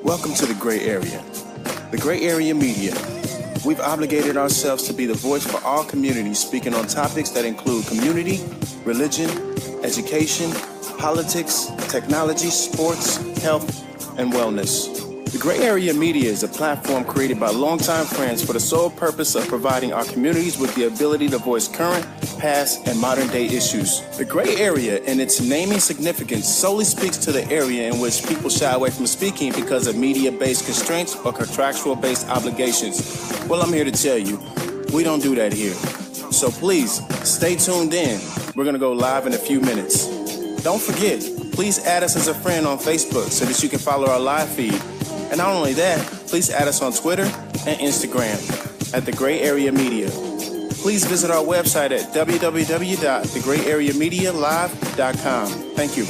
Welcome to the Gray Area. The Gray Area Media. We've obligated ourselves to be the voice for all communities, speaking on topics that include community, religion, education, politics, technology, sports, health, and wellness. The Gray Area Media is a platform created by longtime friends for the sole purpose of providing our communities with the ability to voice current, past, and modern-day issues. The Gray Area and its naming significance solely speaks to the area in which people shy away from speaking because of media-based constraints or contractual-based obligations. Well, I'm here to tell you, we don't do that here. So please, stay tuned in. We're going to go live in a few minutes. Don't forget, please add us as a friend on Facebook so that you can follow our live feed. And not only that, please add us on Twitter and Instagram at The Gray Area Media. Please visit our website at www.thegrayareamedialive.com. Thank you.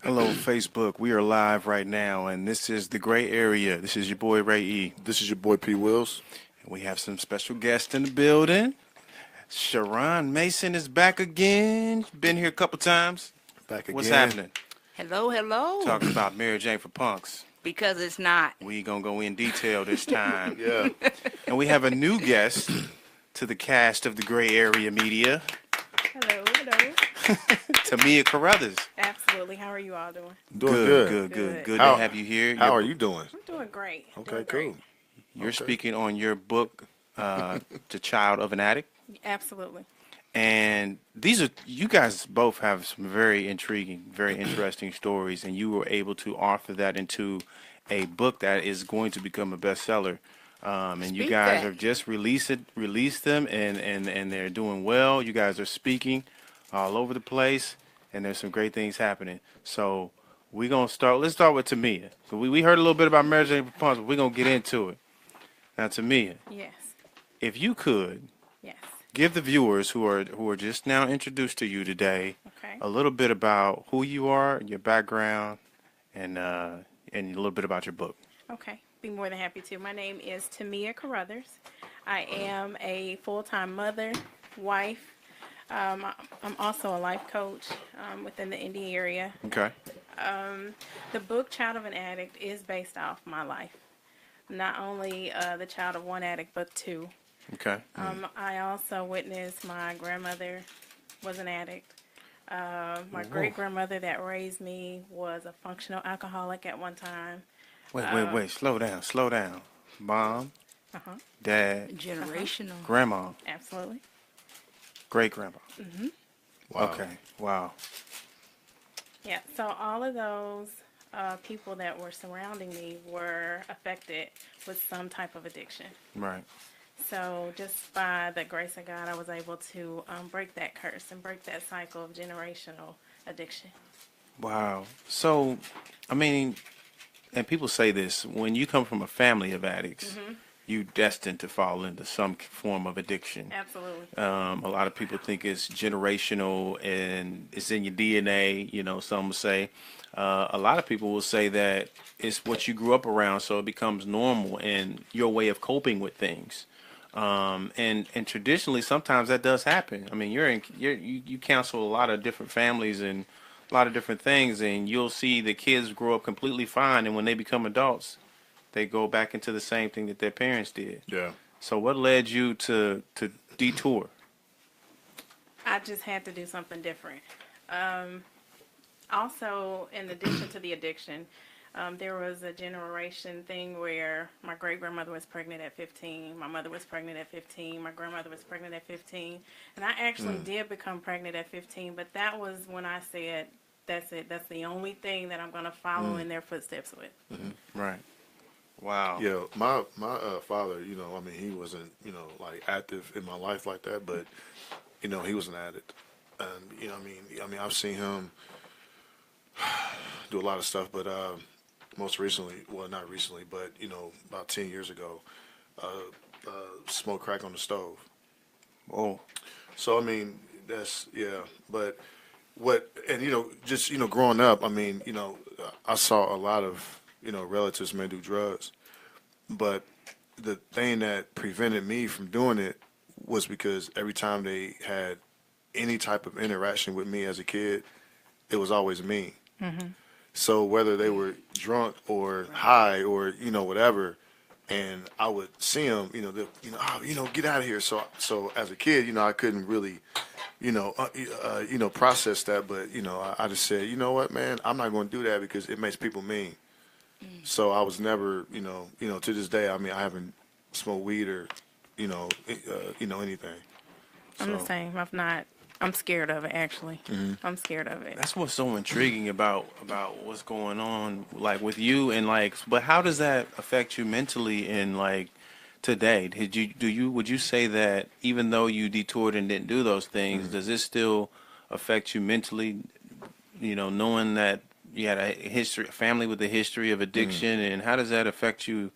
Hello, Facebook. We are live right now, and this is The Gray Area. This is your boy, Ray E. This is your boy, P. Wills. And we have some special guests in the building. Sharon Mason is back again. Been here a couple times. Back again. What's happening? Hello, hello. Talking about Mary Jane for Punks. Because it's not. We gonna go in detail this time. Yeah. And we have a new guest to the cast of The Gray Area Media. Hello, hello. Tamia Carruthers. Absolutely. How are you all doing? Doing Good good. to have you here. How are you doing? I'm doing great. Okay, Doing cool. great. You're speaking on your book, The Child of an Addict. Absolutely. And you guys both have some very intriguing, very interesting stories, and you were able to author that into a book that is going to become a bestseller. And you guys have just released them, and they're doing well. You guys are speaking all over the place, and there's some great things happening. So let's start with Tamia. So we heard a little bit about Mary Jane for Punks, but we're going to get into it. Now, Tamia, Yes. if you could Yes. give the viewers who are just now introduced to you today Okay. a little bit about who you are, your background, and a little bit about your book. Okay. Be more than happy to. My name is Tamia Carruthers. I am a full-time mother, wife. I'm also a life coach within the Indy area. Okay. The book Child of an Addict is based off my life. Not only the child of one addict, but two. Okay. I also witnessed my grandmother was an addict. My great-grandmother that raised me was a functional alcoholic at one time. Wait. Slow down. Mom, Uh-huh. dad, Generational. grandma, Absolutely. great-grandma. Wow. Okay. Wow. Yeah, so all of those people that were surrounding me were affected with some type of addiction. Right. So just by the grace of God, I was able to break that curse and break that cycle of generational addiction. Wow. So, I mean, and people say this, when you come from a family of addicts, you destined to fall into some form of addiction. Absolutely. A lot of people think it's generational and it's in your DNA, some will say. A lot of people will say that it's what you grew up around, so it becomes normal and your way of coping with things. And traditionally, sometimes that does happen. I mean, you counsel a lot of different families and a lot of different things, and you'll see the kids grow up completely fine, and when they become adults, they go back into the same thing that their parents did. Yeah. So what led you to detour? I just had to do something different. Also, in addition to the addiction, there was a generation thing where my great-grandmother was pregnant at 15, my mother was pregnant at 15, my grandmother was pregnant at 15, and I actually did become pregnant at 15, but that was when I said, that's it, that's the only thing that I'm going to follow in their footsteps with. Right. Wow. Yeah, my father, I mean, he wasn't, like active in my life like that, but, he was an addict. And, I mean, I've seen him do a lot of stuff, but most recently, well, not recently, but, about 10 years ago, smoked crack on the stove. Oh, So I mean, that's yeah. But what and just growing up, I mean, I saw a lot of relatives may do drugs, but the thing that prevented me from doing it was because every time they had any type of interaction with me as a kid, it was always me. So whether they were drunk or high or whatever, and I would see them, get out of here. So as a kid, I couldn't really, process that. But I just said, you know what, man, I'm not going to do that because it makes people mean. So I was never, to this day, I mean, I haven't smoked weed or, anything. I'm the So same. I'm scared of it, actually. I'm scared of it. that's what's so intriguing about what's going on, like with you, and like, but how does that affect you mentally in like today? Would you say that even though you detoured and didn't do those things, does it still affect you mentally? Knowing that you had a family with a history of addiction, and how does that affect you?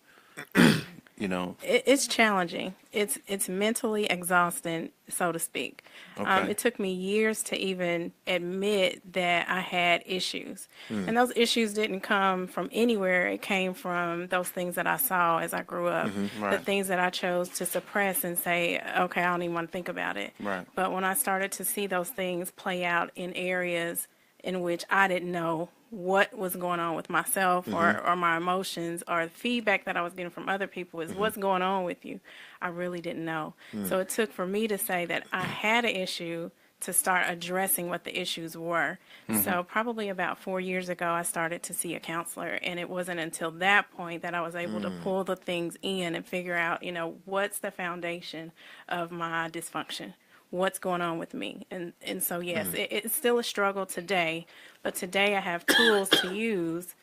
It's challenging. It's mentally exhausting, so to speak. Okay. It took me years to even admit that I had issues, and those issues didn't come from anywhere. It came from those things that I saw as I grew up, the Right. things that I chose to suppress and say, "Okay, I don't even want to think about it." Right. But when I started to see those things play out in areas in which I didn't know what was going on with myself or my emotions or the feedback that I was getting from other people is what's going on with you. I really didn't know. So it took for me to say that I had an issue to start addressing what the issues were. So probably about 4 years ago, I started to see a counselor, and it wasn't until that point that I was able to pull the things in and figure out, what's the foundation of my dysfunction, what's going on with me. And so, yes, it's still a struggle today, but today I have tools to use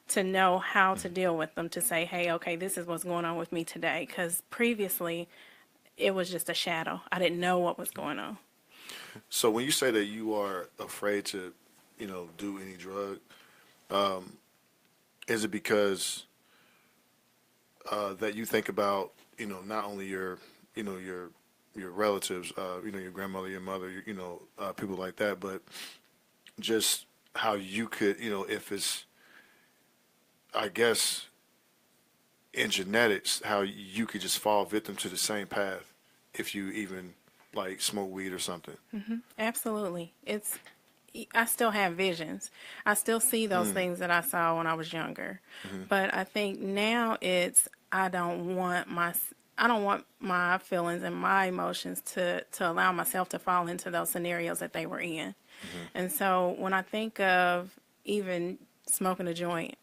to know how to deal with them, to say, hey, okay, this is what's going on with me today. Because previously, it was just a shadow. I didn't know what was going on. So when you say that you are afraid to, do any drug, is it because that you think about, not only your relatives, your grandmother, your mother, people like that, but just how you could, if it's, I guess, in genetics, how you could just fall victim to the same path if you even like smoke weed or something. Absolutely. I still have visions. I still see those things that I saw when I was younger. But I think now I don't want my feelings and my emotions to allow myself to fall into those scenarios that they were in. And so when I think of even smoking a joint,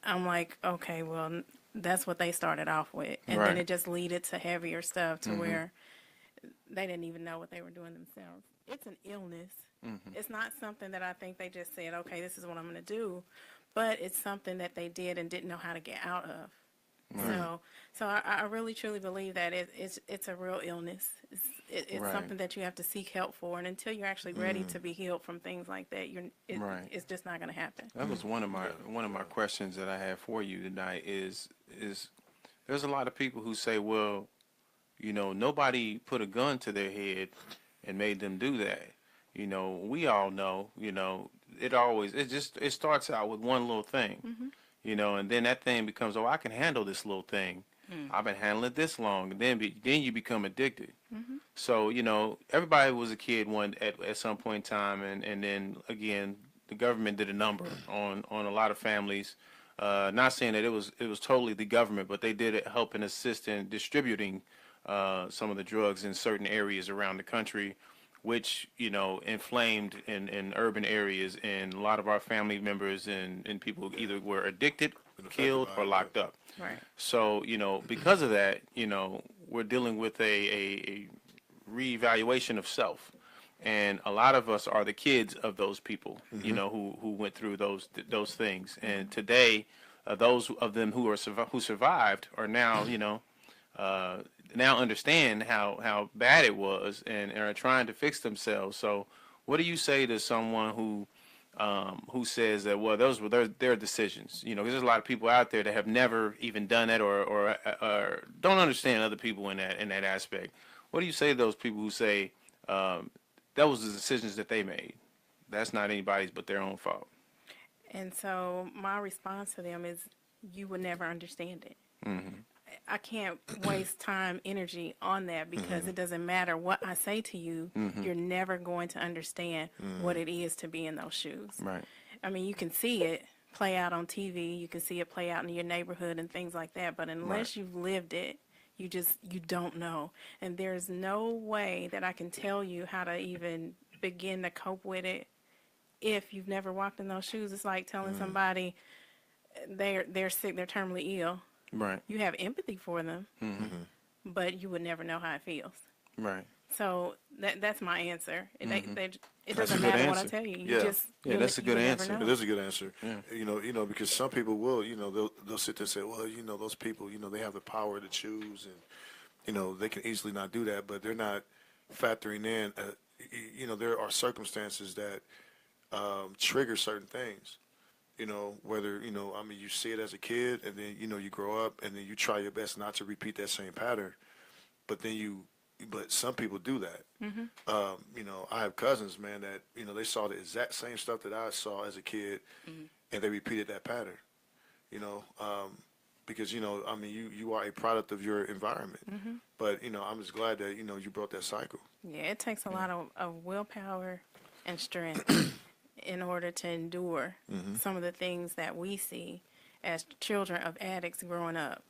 I'm like, okay, well, that's what they started off with. And then Right. it just leaded to heavier stuff to where they didn't even know what they were doing themselves. It's an illness. It's not something that I think they just said, okay, this is what I'm going to do, but it's something that they did and didn't know how to get out of. So I really truly believe that it's a real illness. It's Right. something that you have to seek help for, and until you're actually ready to be healed from things like that, Right. it's just not going to happen. That was one of my questions that I had for you tonight is there's a lot of people who say, well, nobody put a gun to their head and made them do that. We all know, it starts out with one little thing, and then that thing becomes, oh, I can handle this little thing. I've been handling it this long, and then you become addicted. So, everybody was a kid at some point in time, and then again, the government did a number on a lot of families. Not saying that it was totally the government, but they did help and assist in distributing some of the drugs in certain areas around the country, which inflamed in urban areas, and a lot of our family members and people either were addicted, killed, or locked up. Right. So because of that, we're dealing with a reevaluation of self, and a lot of us are the kids of those people, who went through those things, and today, those of them who survived are now now understand how bad it was and are trying to fix themselves. So, what do you say to someone who says that, well, those were their decisions? Because there's a lot of people out there that have never even done that or don't understand other people in that aspect. What do you say to those people who say that was the decisions that they made? That's not anybody's but their own fault. And so my response to them is, you would never understand it. I can't waste time, energy on that because it doesn't matter what I say to you. You're never going to understand what it is to be in those shoes. Right. I mean, you can see it play out on TV. You can see it play out in your neighborhood and things like that. But unless you've lived it, you don't know. And there's no way that I can tell you how to even begin to cope with it if you've never walked in those shoes. It's like telling somebody they're sick, they're terminally ill. Right. You have empathy for them, but you would never know how it feels. Right. So that's my answer. It That's doesn't a good matter what I answer. tell you. Yeah. That's a good answer. It is a good answer. Yeah. Because some people will, they'll sit there and say, well, those people, they have the power to choose, and they can easily not do that, but they're not factoring in. There are circumstances that trigger certain things. Whether you see it as a kid, and then you grow up, and then you try your best not to repeat that same pattern, but some people do that. I have cousins, man, that they saw the exact same stuff that I saw as a kid, and they repeated that pattern. Because you are a product of your environment. But I'm just glad that you broke that cycle. Yeah, it takes a lot of willpower and strength in order to endure some of the things that we see as children of addicts growing up.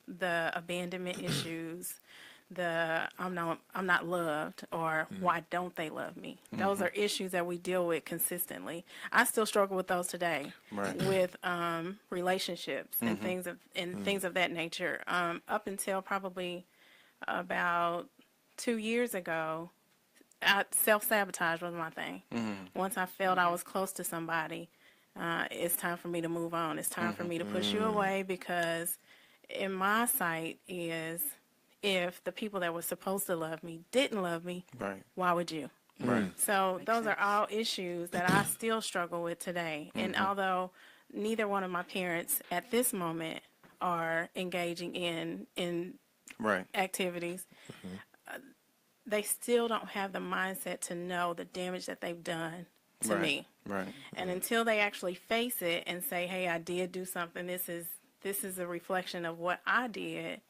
The abandonment issues, the I'm not loved, or why don't they love me? Those are issues that we deal with consistently. I still struggle with those today, with relationships and things of that nature. Up until probably about 2 years ago, self-sabotage was my thing. Once I felt I was close to somebody, it's time for me to move on. It's time for me to push you away, because in my sight is, if the people that were supposed to love me didn't love me, why would you? So those are all issues that I still struggle with today. And although neither one of my parents at this moment are engaging in activities, they still don't have the mindset to know the damage that they've done to me. And until they actually face it and say, hey, I did do something, this is a reflection of what I did,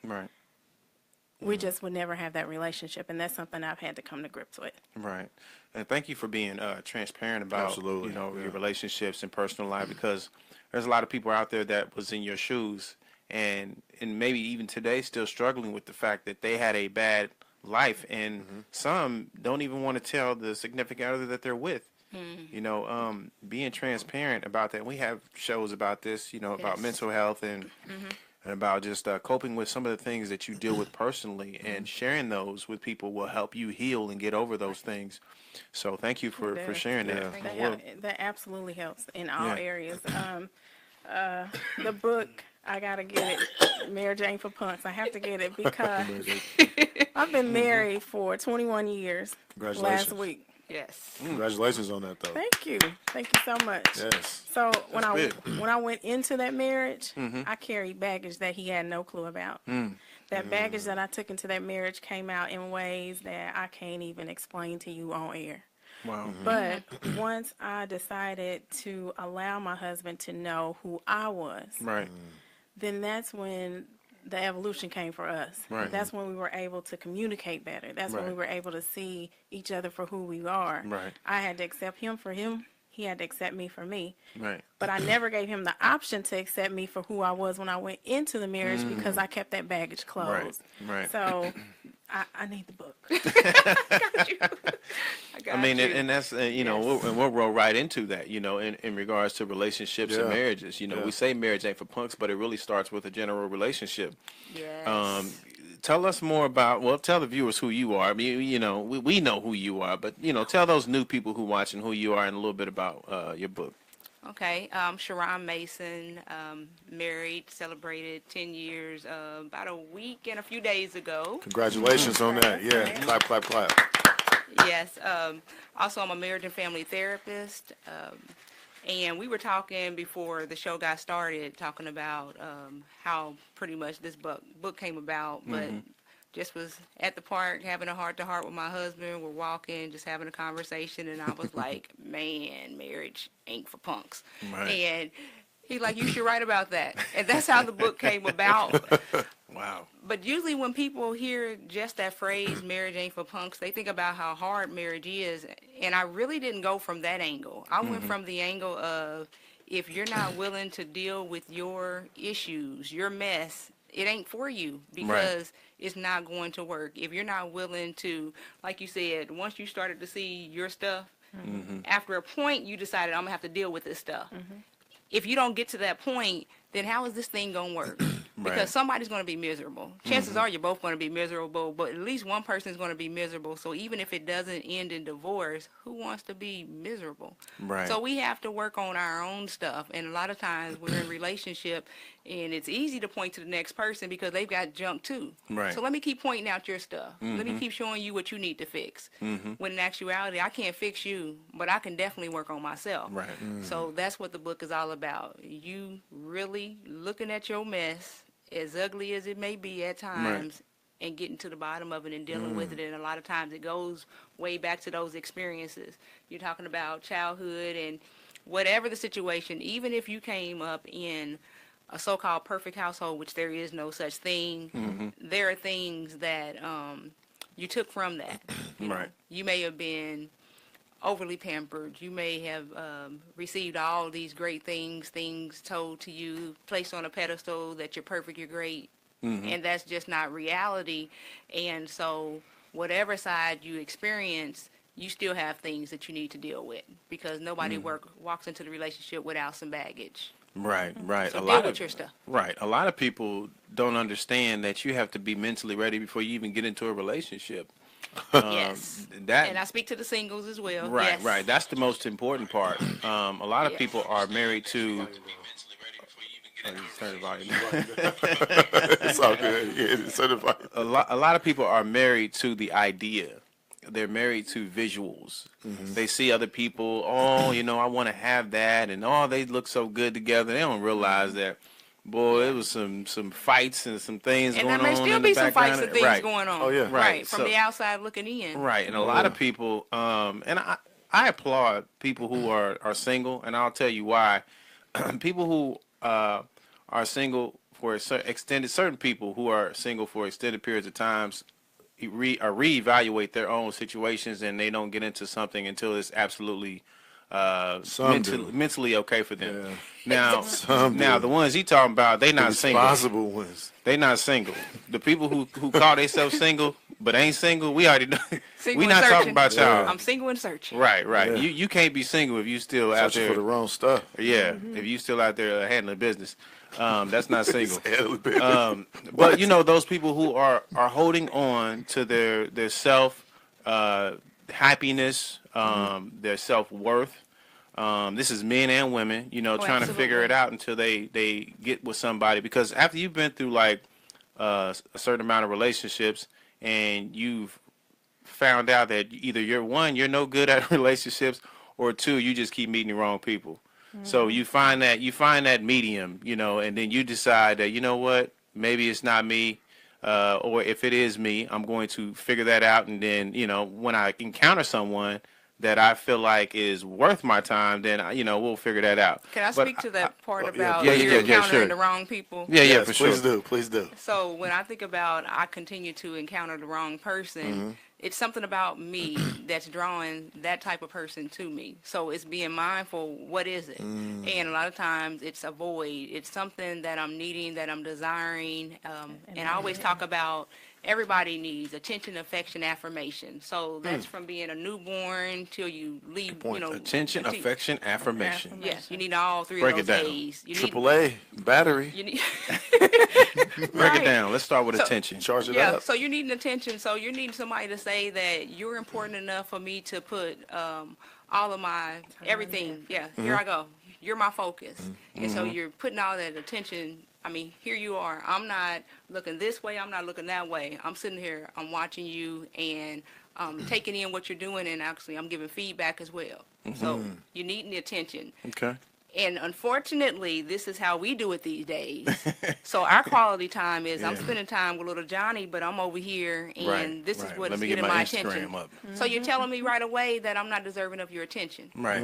we just would never have that relationship. And that's something I've had to come to grips with. Right. And thank you for being transparent about your relationships and personal life, because there's a lot of people out there that was in your shoes and maybe even today still struggling with the fact that they had a bad life, and some don't even want to tell the significant other that they're with. Being transparent about that. We have shows about this, about mental health and about just coping with some of the things that you deal with personally, and sharing those with people will help you heal and get over those things. So thank you for sharing that. That absolutely helps in all areas. The book, I gotta get it. Marriage Ain't for Punks. I have to get it because I've been married for 21 years. Congratulations. Last week. Yes. Congratulations on that, though. Thank you so much. Yes. So when I went into that marriage, I carried baggage that he had no clue about. That baggage that I took into that marriage came out in ways that I can't even explain to you on air. Wow. But once I decided to allow my husband to know who I was, then that's when the evolution came for us. That's when we were able to communicate better. That's when we were able to see each other for who we are. I had to accept him for him. He had to accept me for me. But I never gave him the option to accept me for who I was when I went into the marriage, because I kept that baggage closed. So I need the book. I mean, and that's, we'll roll right into that, in regards to relationships and marriages. We say marriage ain't for punks, but it really starts with a general relationship. Yes. Tell us more about, tell the viewers who you are. We know who you are, but, tell those new people who watching who you are and a little bit about your book. Okay, Sharon Mason, married, celebrated 10 years about a week and a few days ago. Congratulations on that. Yeah, clap, clap, clap. Yes. Also, I'm a marriage and family therapist. And we were talking before the show got started, talking about how pretty much this book came about. But just was at the park having a heart-to-heart with my husband. We're walking, just having a conversation, and I was like, man, marriage ain't for punks. Right. And he's like, you should write about that. And that's how the book came about. Wow. But usually when people hear just that phrase, marriage ain't for punks, they think about how hard marriage is. And I really didn't go from that angle. I went from the angle of, if you're not willing to deal with your issues, your mess, it ain't for you, because it's not going to work. If you're not willing to, like you said, once you started to see your stuff, after a point you decided, I'm going to have to deal with this stuff. If you don't get to that point, then how is this thing going to work? Because somebody's going to be miserable. Chances are you're both going to be miserable, but at least one person is going to be miserable. So even if it doesn't end in divorce, who wants to be miserable? Right. So we have to work on our own stuff. And a lot of times we're in relationship, and it's easy to point to the next person because they've got junk too. Right. So let me keep pointing out your stuff. Let me keep showing you what you need to fix. When in actuality, I can't fix you, but I can definitely work on myself. Right. So that's what the book is all about. You really looking at your mess, as ugly as it may be at times, and getting to the bottom of it and dealing with it. And a lot of times it goes way back to those experiences. You're talking about childhood and whatever the situation, even if you came up in a so-called perfect household, which there is no such thing, there are things that you took from that. You know, you may have been overly pampered. You may have received all these great things told to you, placed on a pedestal that you're perfect, you're great, and that's just not reality. And so whatever side you experience, you still have things that you need to deal with, because nobody walks into the relationship without some baggage. Right. So deal with your stuff. Right. A lot of people don't understand that you have to be mentally ready before you even get into a relationship. Yes. That, and I speak to the singles as well. Right, Yes. right. That's the most important part. A lot of people are married to. Oh, you turn the volume down. It's all good. Yeah, it's certified. A lot of people are married to the idea. They're married to visuals. They see other people. Oh, I want to have that, and they look so good together. They don't realize that. Boy, it was some fights and some things going on. And there may still be some fights and things going on. Oh, yeah. Right. From the outside looking in. Right. And a lot of people, and I applaud people who are single, and I'll tell you why. People who are single for certain people who are single for extended periods of times reevaluate their own situations, and they don't get into something until it's absolutely mentally okay for them. Yeah. Now the ones he talking about, they not single. Responsible ones. They not single. The people who call themselves single but ain't single, we already know. We not talking about y'all. I'm single and searching. Right. Yeah. You can't be single if you still out Searching there for the wrong stuff. Yeah, if you still out there handling business, that's not single. But those people who are holding on to their self happiness, their self worth. This is men and women, trying to figure it out until they get with somebody. Because after you've been through like a certain amount of relationships, and you've found out that either you're no good at relationships, or two, you just keep meeting the wrong people. So you find that medium, and then you decide that, what, maybe it's not me, or if it is me, I'm going to figure that out. And then, when I encounter someone that I feel like is worth my time, then we'll figure that out. Can I speak to that part about you're encountering sure. the wrong people? Yeah, for sure. Please do. So when I think about I continue to encounter the wrong person, it's something about me that's drawing that type of person to me. So it's being mindful, what is it? And a lot of times it's a void. It's something that I'm needing, that I'm desiring. And I always talk about everybody needs attention, affection, affirmation. So that's from being a newborn till you leave. Attention, affection, affirmation. Yes, you need all three Break of it those down. A's. You AAA battery. You need. Break it down. Let's start with attention. Charge it Yeah, up. so you're needing attention. So you're needing somebody to say that you're important enough for me to put all of my everything. Yeah, here I go. You're my focus. And so you're putting all that attention. I mean, here you are. I'm not looking this way. I'm not looking that way. I'm sitting here. I'm watching you and taking in what you're doing. And actually, I'm giving feedback as well. So you're needing the attention. Okay. And unfortunately, this is how we do it these days. So our quality time is I'm spending time with little Johnny, but I'm over here, and this is what is getting my attention. Up. So you're telling me right away that I'm not deserving of your attention. Right.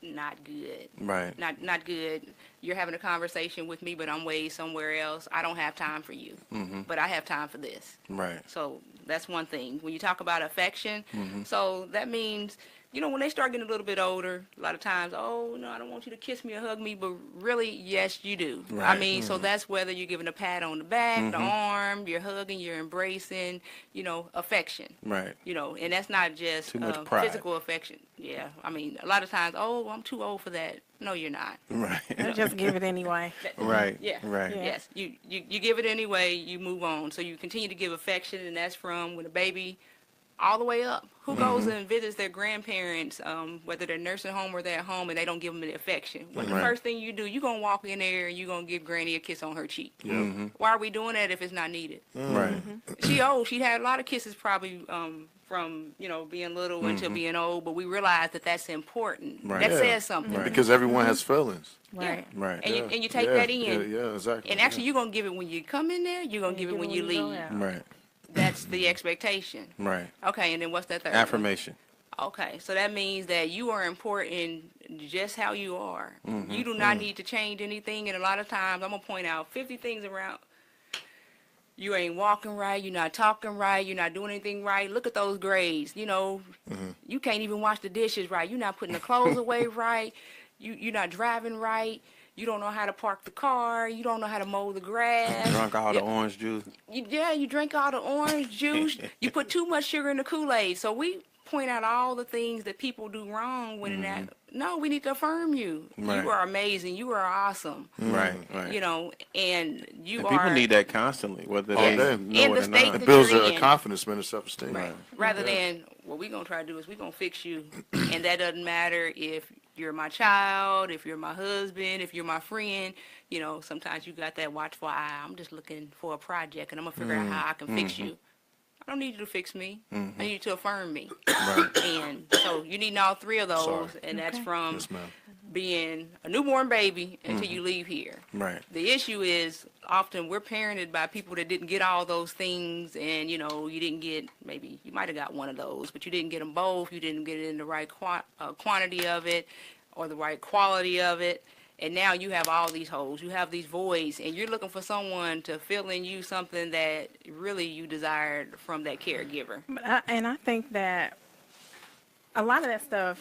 Not good. Right. Not good. You're having a conversation with me, but I'm way somewhere else. I don't have time for you, but I have time for this. Right. So that's one thing. When you talk about affection, so that means, you know, when they start getting a little bit older, a lot of times, oh, no, I don't want you to kiss me or hug me, but really, yes, you do. Right. I mean, so that's whether you're giving a pat on the back, the arm, you're hugging, you're embracing, you know, affection. Right. You know, and that's not just Too much pride. physical affection. Yeah, I mean, a lot of times, oh, I'm too old for that. No, you're not. Right. Just give it anyway. Right. Yeah. Right. Yeah. Yes, you give it anyway, you move on. So you continue to give affection, and that's from when a baby all the way up. Who goes and visits their grandparents, whether they're nursing home or they're at home, and they don't give them the affection? What's the Right. first thing you do? You're going to walk in there and you're going to give Granny a kiss on her cheek. Why are we doing that if it's not needed? Right. She old. She had a lot of kisses probably from, you know, being little until being old, but we realize that that's important. Right. That Yeah. says something. Right. Because everyone has feelings. Right. Right. And you take Yeah, that in. Yeah, exactly. And actually, you're going to give it when you come in there, you're going to give it when you go leave. out. Right. That's the expectation. Right. Okay, and then what's that third one? Affirmation. Okay, so that means that you are important just how you are. You do not need to change anything, and a lot of times I'm going to point out 50 things around. You ain't walking right, you're not talking right, you're not doing anything right. Look at those grades. You know, you can't even wash the dishes right. You're not putting the clothes away right. You're not driving right. You don't know how to park the car. You don't know how to mow the grass. Drunk all the orange juice. You drink all the orange juice. You put too much sugar in the Kool-Aid. So we point out all the things that people do wrong when that. No, we need to affirm you. Right. You are amazing. You are awesome. Right. Right. You know, and you And are. people need that constantly, whether All they day. know In it the or state not. that It builds you're a in. confidence, man, and self-esteem. Right. Rather than what we're gonna try to do is we're gonna fix you, and that doesn't matter if you're my child, if you're my husband, if you're my friend. You know, sometimes you got that watchful eye. I'm just looking for a project, and I'm gonna figure out how I can fix you. I don't need you to fix me. I need you to affirm me. Right. And so you need all three of those, Sorry. and that's Okay. from Yes, ma'am. being a newborn baby until you leave here. Right. The issue is often we're parented by people that didn't get all those things, and you know, you didn't get, maybe you might have got one of those, but you didn't get them both. You didn't get it in the right quantity of it or the right quality of it. And now you have all these holes, you have these voids, and you're looking for someone to fill in you something that really you desired from that caregiver. But I think that a lot of that stuff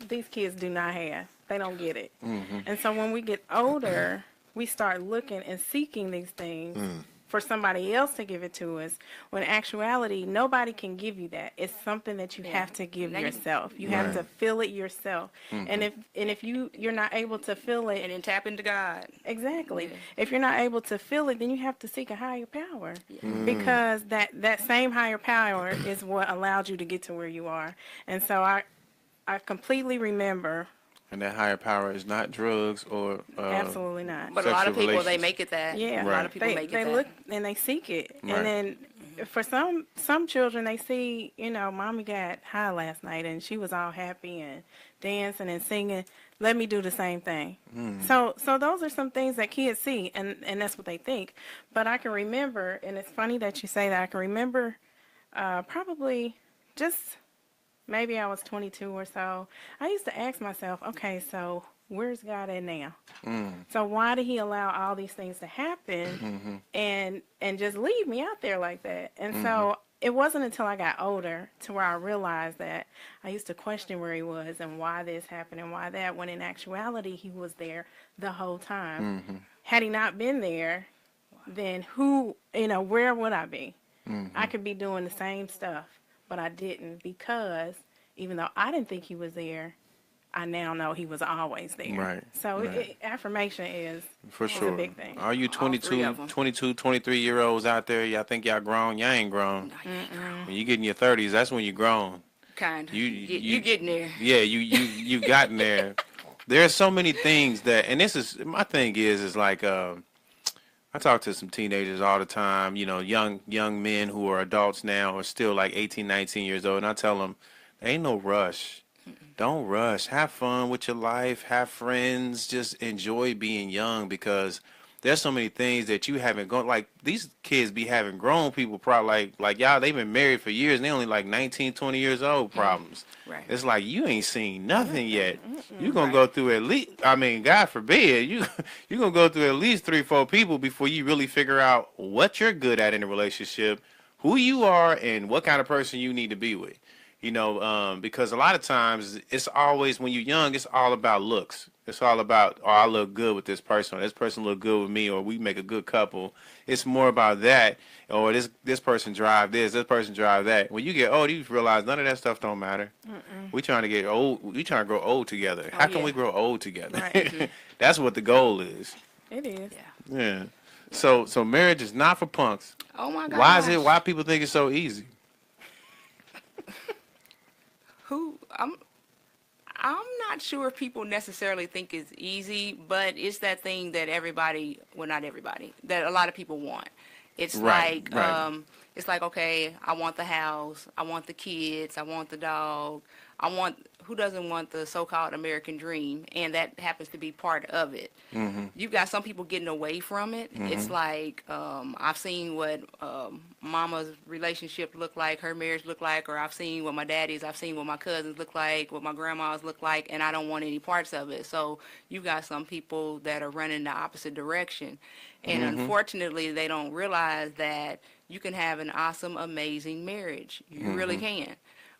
these kids do not have. They don't get it. And so when we get older, we start looking and seeking these things for somebody else to give it to us, when in actuality, nobody can give you that. It's something that you have to give Now you- yourself. You have to feel it yourself. And if you're not able to feel it, And then tap into God. exactly. Yeah. If you're not able to feel it, then you have to seek a higher power, because that same higher power is what allowed you to get to where you are. And so I completely remember. And that higher power is not drugs or Absolutely not. But a lot of Sexual people, they relations. make it that. Yeah, A lot of people they, make it they that. look and they seek it, Right. and then for some children, they see, you know, mommy got high last night and she was all happy and dancing and singing. Let me do the same thing. So those are some things that kids see, and that's what they think. But I can remember, and it's funny that you say that. I can remember probably just maybe I was 22 or so. I used to ask myself, okay, so where's God at now? So why did he allow all these things to happen and just leave me out there like that? And so it wasn't until I got older to where I realized that I used to question where he was and why this happened and why that, when in actuality he was there the whole time. Had he not been there, then where would I be? I could be doing the same stuff, but I didn't, because even though I didn't think he was there, I now know he was always there. Right, So right. Affirmation is for a sure. big thing. All you All three of 'em. 23-year-olds out there, y'all think y'all grown? Y'all ain't grown. When you get in your 30s, that's when you're grown. Kind of. You You getting there. Yeah, you've gotten there. There are so many things that, and this is my thing is like I talk to some teenagers all the time, you know, young men who are adults now are still like 18, 19 years old, and I tell them there ain't no rush Don't rush. Have fun with your life. Have friends. Just enjoy being young because there's so many things that you haven't gone. Like these kids be having grown people like y'all. They've been married for years and they only like 19, 20 years old. Problems. Right. It's like you ain't seen nothing yet. You gonna go through at least. I mean, God forbid you gonna go through at least 3, 4 people before you really figure out what you're good at in a relationship, who you are, and what kind of person you need to be with. Because a lot of times it's always when you're young, it's all about looks. It's all about, oh, I look good with this person, or this person look good with me, or we make a good couple. It's more about that, or this person drive this person drive that. When you get old, you realize none of that stuff don't matter. We trying to get old. We trying to grow old together. How can we grow old together? Right. That's what the goal is. It is. Yeah. So marriage is not for punks. Oh my God. Why is it? Why people think it's so easy? I'm not sure if people necessarily think it's easy, but it's that thing that everybody, well, not everybody, that a lot of people want. It's Right, like, right. it's like, okay, I want the house, I want the kids, I want the dog, who doesn't want the so-called American dream? And that happens to be part of it. You've got some people getting away from it. It's like, I've seen what mama's relationship looked like, her marriage looked like, or I've seen what my daddy's, I've seen what my cousins look like, what my grandma's look like, and I don't want any parts of it. So you've got some people that are running the opposite direction. And unfortunately, they don't realize that you can have an awesome, amazing marriage. You really can.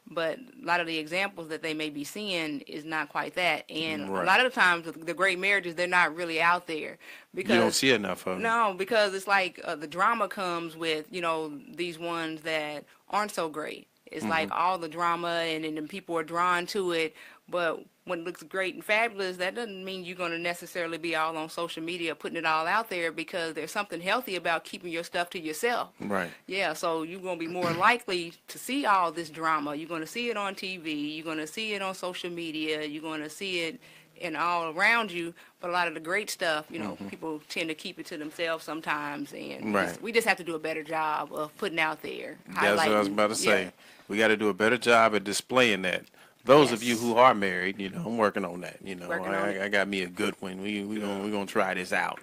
But a lot of the examples that they may be seeing is not quite that. And a lot of the times, the great marriages, they're not really out there. Because You don't see enough of them. No, because it's like the drama comes with, these ones that aren't so great. It's like all the drama and then people are drawn to it. But when it looks great and fabulous, that doesn't mean you're going to necessarily be all on social media putting it all out there, because there's something healthy about keeping your stuff to yourself. Right. Yeah, so you're going to be more likely to see all this drama. You're going to see it on TV. You're going to see it on social media. You're going to see it in all around you. But a lot of the great stuff, people tend to keep it to themselves sometimes. And we just have to do a better job of putting out there. That's what I was about to say. Yeah. We got to do a better job at displaying that. Those of you who are married, I'm working on that. I got me a good one. We gonna try this out.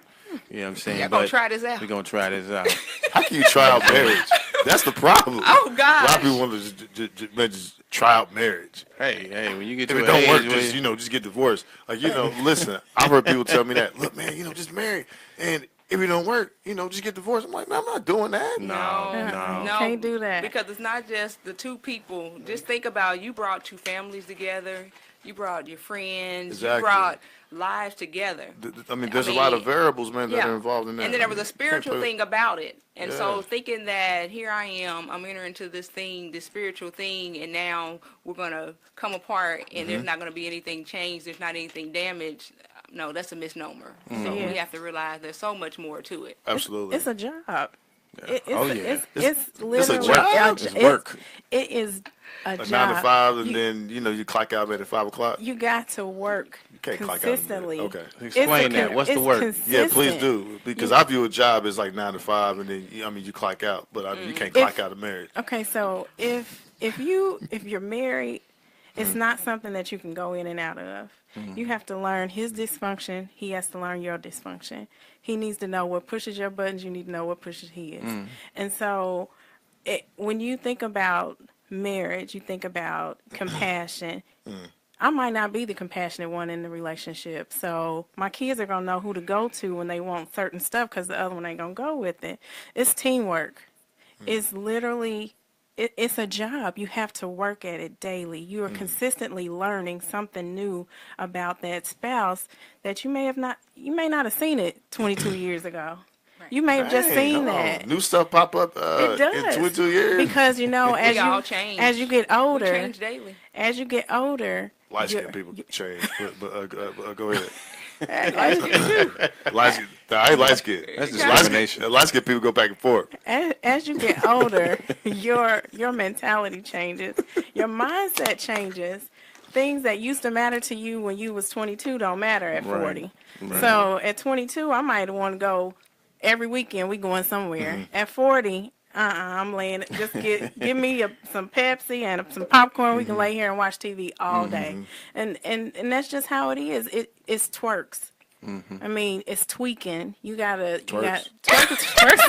You know what I'm saying? Yeah, gonna try this out. We're gonna try this out. How can you try out marriage? That's the problem. Oh, God. A lot of people want to just try out marriage. Hey, when you get If to it an don't work, age just get divorced. Like, listen, I've heard people tell me that. Look, man, just marry. And if it don't work, just get divorced. I'm like, man, I'm not doing that. No. Can't do that. Because it's not just the two people. Just think about, you brought two families together. You brought your friends. Exactly. You brought lives together. There's a lot of variables, man, that are involved in that. And then there was a spiritual thing about it. And so Yeah. thinking that here I am, I'm entering into this thing, this spiritual thing, and now we're going to come apart and there's not going to be anything changed, there's not anything damaged. No, that's a misnomer. So we have to realize there's so much more to it. Absolutely. It's a job. It's It's literally a job. It's work. It is a job. 9 to 5, and then you clock out at 5 o'clock. You got to work Can't clock out. consistently. Okay. Explain that. What's the work? Yeah, please do, because I view a job as like 9 to 5, and then you clock out, but you can't clock out of marriage. Okay, so if you're married, it's not something that you can go in and out of. You have to learn his dysfunction. He has to learn your dysfunction. He needs to know what pushes your buttons. You need to know what pushes his. And so when you think about marriage, you think about compassion. I might not be the compassionate one in the relationship. So my kids are going to know who to go to when they want certain stuff, because the other one ain't going to go with it. It's teamwork. It's literally... It's a job. You have to work at it daily. You are consistently learning something new about that spouse that you may not have seen it 22 years ago. Right. You may have just seen that. New stuff pop up it does. in 22 years. Because, as you get older, We change daily. As you get older, Light-skinned people change, but go ahead. As I ain't light-skinned. That's discrimination. Light-skinned people go back and forth. as you get older, your mentality changes. Your mindset changes. Things that used to matter to you when you was 22 don't matter at 40. Right. So at 22, I might want to go every weekend. We going somewhere. At 40, I'm laying. Just give me some Pepsi and some popcorn. We can lay here and watch TV all day, and that's just how it is. It's twerks. I mean, it's tweaking. You got twerks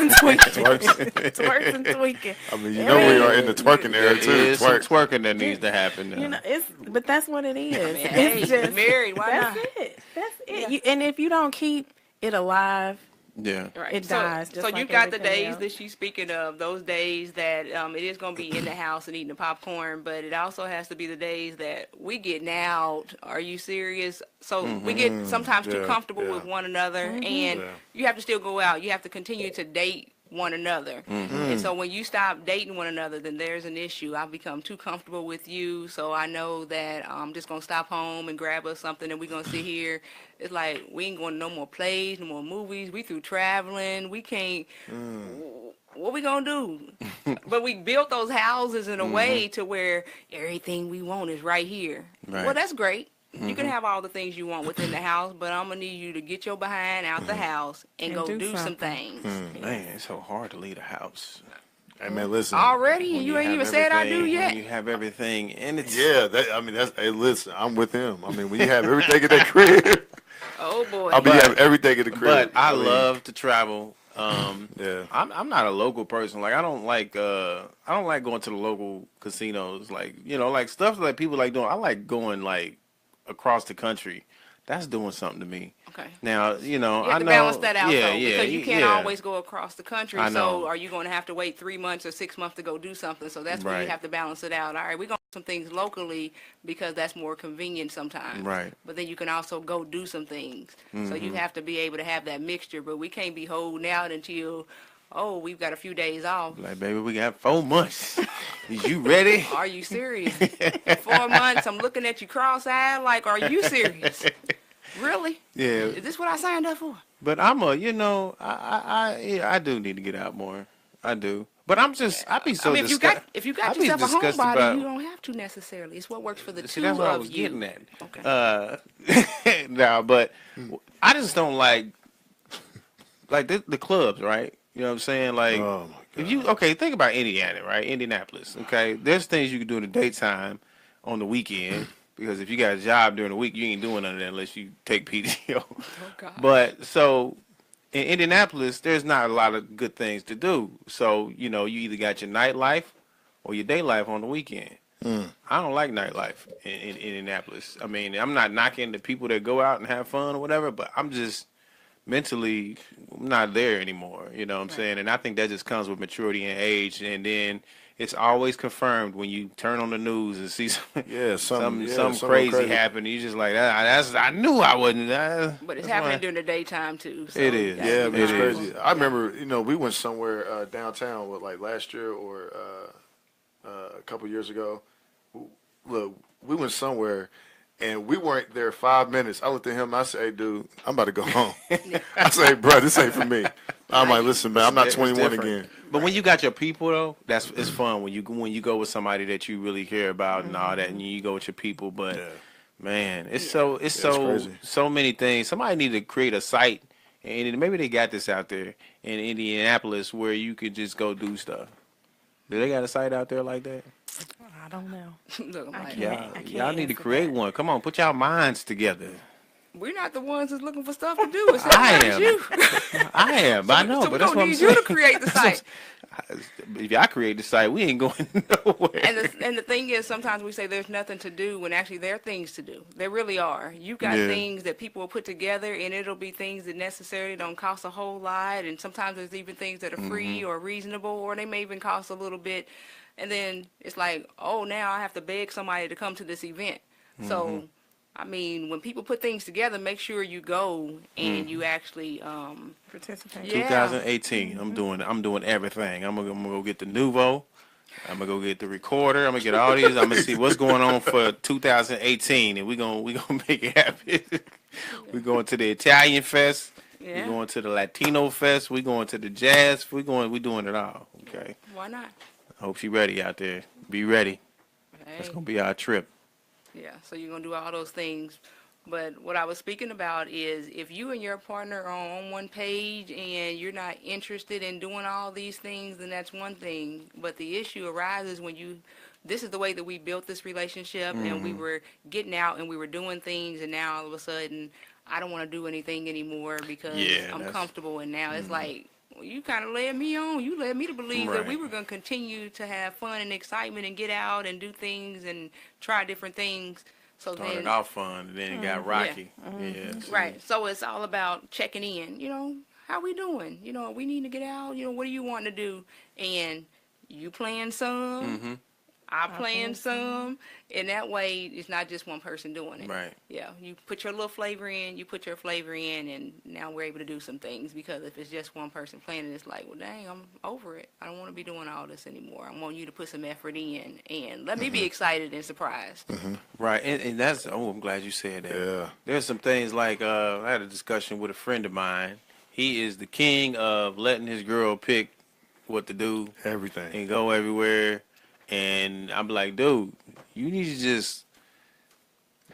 and tweaking. Twerks and tweaking. I mean, you know we are in the twerking era too. There is some twerking that needs to happen. You know, but that's what it is. I mean, hey, it's just married. Why that's not? it. That's it. And if you don't keep it alive, Yeah. Right. it dies. Just So like you got the everything days else. that she's speaking of, those days that it is going to be in the house and eating the popcorn, but it also has to be the days that we getting out. Are you serious? So we get sometimes too comfortable with one another, and you have to still go out. You have to continue to date one another. And so when you stop dating one another, then there's an issue. I've become too comfortable with you, so I know that I'm just going to stop home and grab us something and we're going to sit here. It's like we ain't going to no more plays, no more movies. We through traveling. We can't. What we going to do? But we built those houses in a way to where everything we want is right here. Right. Well, that's great. You can have all the things you want within the house, but I'm going to need you to get your behind out the house and go do some things. Man, it's so hard to leave the house. Hey man, listen. Already? When You ain't have even said I do everything, yet? when you have everything, and it's That's. Hey, listen, I'm with him. I mean, when you have everything in that crib, Oh, boy. I'll be having everything in the crib. But I love to travel. Yeah. I'm not a local person. Like I don't like going to the local casinos. Like like stuff that people like doing. I like going like across the country. That's doing something to me. Okay. Now You I have to know. balance that out, yeah, though, yeah, because you can't yeah. always go across the country. I know. So are you going to have to wait 3 months or 6 months to go do something? So that's where you Right. have to balance it out. All right, we're going to do some things locally because that's more convenient sometimes. Right. But then you can also go do some things. So you have to be able to have that mixture. But we can't be holding out until, we've got a few days off. Like baby, we got 4 months. Is you ready? Are you serious? 4 months, I'm looking at you cross-eyed like, are you serious? Really? Yeah. Is this what I signed up for? But I do need to get out more. I do. But I be so I mean, if you got yourself a disgusted homebody, about- you don't have to necessarily. It's what works for the See, two that's what I of was you. getting at. Okay. No, but I just don't like the clubs, right? You know what I'm saying? Like, Oh, my if think about Indiana, right? Indianapolis, okay? There's things you can do in the daytime on the weekend because if you got a job during the week, you ain't doing none of that unless you take PTO. Oh, God. But so in Indianapolis, there's not a lot of good things to do. So, you either got your nightlife or your day life on the weekend. I don't like nightlife in Indianapolis. I mean, I'm not knocking the people that go out and have fun or whatever, but I'm just mentally not there anymore. You know what I'm saying? And I think that just comes with maturity and age. And then it's always confirmed when you turn on the news and see something crazy happen. You just like, I knew I wasn't. But it's happening during the daytime too. So It is. Yeah, you gotta be it's mindful. crazy. I remember, we went somewhere downtown, like last year or a couple years ago. Look, we went somewhere, and we weren't there 5 minutes. I looked at him. I said, "Hey, dude, I'm about to go home." I said, "Hey, bro, this ain't for me." I'm like, "Listen, man, I'm not It's 21 different. again." But when you got your people though, it's fun when you go with somebody that you really care about and all that, and you go with your people. But man, it's crazy. so many things. Somebody need to create a site, and maybe they got this out there in Indianapolis where you could just go do stuff. Do they got a site out there like that? I don't know. Look, I'm like, Y'all need to create one. Come on, put y'all minds together. we're not the ones that's looking for stuff to do. It's I not am. you. I am. I know, So but we that's don't what I'm need saying. you to create the site. If y'all create the site, we ain't going nowhere. And the thing is, sometimes we say there's nothing to do when actually there are things to do. There really are. You got things that people will put together, and it'll be things that necessarily don't cost a whole lot. And sometimes there's even things that are free or reasonable, or they may even cost a little bit. And then it's like, oh, now I have to beg somebody to come to this event. So, I mean, when people put things together, make sure you go and you actually Participate. Yeah. 2018, I'm doing everything. I'm gonna go get the Nuvo. I'm gonna go get the recorder. I'm gonna get all these. I'm gonna see what's going on for 2018, and we gonna make it happen. We going to the Italian Fest. Yeah. We going to the Latino Fest. We going to the Jazz. We doing it all. Okay. Why not? I hope she's ready out there. Be ready. Hey. That's gonna be our trip. Yeah, so you're going to do all those things. But what I was speaking about is if you and your partner are on one page and you're not interested in doing all these things, then that's one thing. But the issue arises when this is the way that we built this relationship, and we were getting out and we were doing things, and now all of a sudden I don't want to do anything anymore because I'm comfortable. And now it's like, well, you kind of led me on. You led me to believe that we were going to continue to have fun and excitement and get out and do things and try different things. So Started off fun, and then it got rocky. Right. So it's all about checking in. How we doing? We need to get out. What do you want to do? And you playing some, I playing some, and that way it's not just one person doing it. Right. Yeah. You put your little flavor in, you put your flavor in, and now we're able to do some things. Because if it's just one person playing it, it's like, well, dang, I'm over it. I don't want to be doing all this anymore. I want you to put some effort in, and let me be excited and surprised. Right, and that's, I'm glad you said that. Yeah. There's some things like, I had a discussion with a friend of mine. He is the king of letting his girl pick what to do. Everything. And go everywhere. And I'm like, dude, you need to just